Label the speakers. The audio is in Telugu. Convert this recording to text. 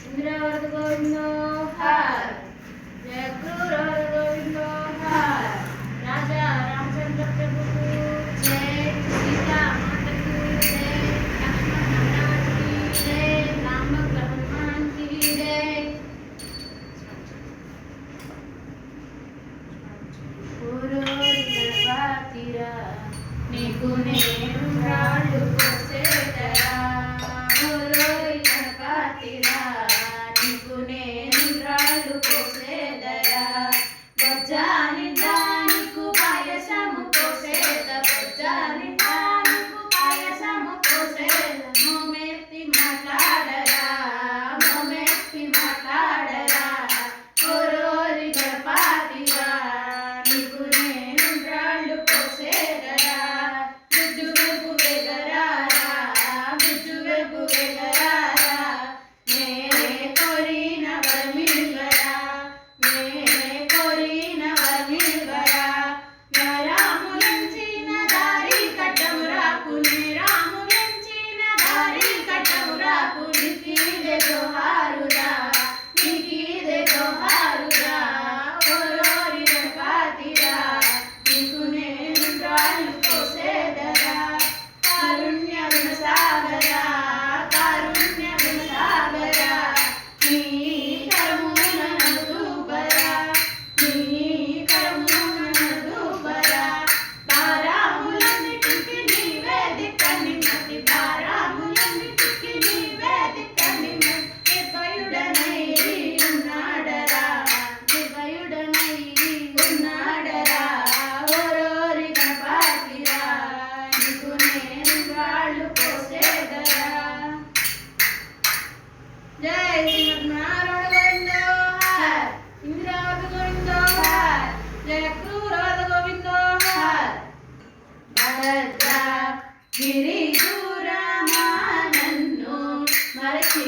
Speaker 1: इंद्रावरद गोविंदो हर, जय क्रूरवरद गोविंदो हर, राजा रामचंद्र प्रभु जय, सीता माता की जय, लक्ष्मण महाराज की जय, राम हनुमान की जय। गणपतिरा నీకు నేను రాళ్ళు పోసేదరా, ఓరోయ్ గణపతిరా నీకు నేను రాళ్ళు పోసేదరా, బొజ్జాని దానికు పాయసము పోసేద, బొజ్జాని దానికు పాయసము పోసేద, మోమెత్తి మాట్లాడరా, మోమెత్తి మాట్లాడరా, ఓరోరి గణపతిరా నీకు నేను రాళ్ళు పోసేదరా, బుజ్జు వెలుగు వెగరారా, బుజ్జు వెలుగు వెగరారా, నేనే కోరిన వరమివ్వరా, నేనే కోరిన వరమివ్వరా, నా రాములంచిన దారి కట్టము రాకునే, రాములంచిన దారి కట్టము రాకుని, నీకీదే జోహారురా, నీకీదే జోహారురా, ఓరోరి గణపతిరా నీకు నేను రాళ్ళు పోసేదరా, కారుణ్య గుణసాగరా, కారుణ్య గుణసాగరా, నీ కరమున నన్ను దూపరా, నీ కరమున నన్ను దూపరా, భారములన్నిటికి నీవే దిక్కని మతి, భారములన్నిటికి నీవే దిక్కని మతి, నిర్భయుడనై ఉన్నాడరా, నిర్భయుడనై ఉన్నాడరా, ఓరోరి గణపతిరా నీకు నేను రాళ్ళు పోసేదరా। జై శ్రీమన్నారాయణ గోవిందో హర్, ఇంద్రావరద గోవిందో హర్, జయ క్రూరవరద గోవిందో హర్, భద్ర గిరి దూరమా నన్ను మరచి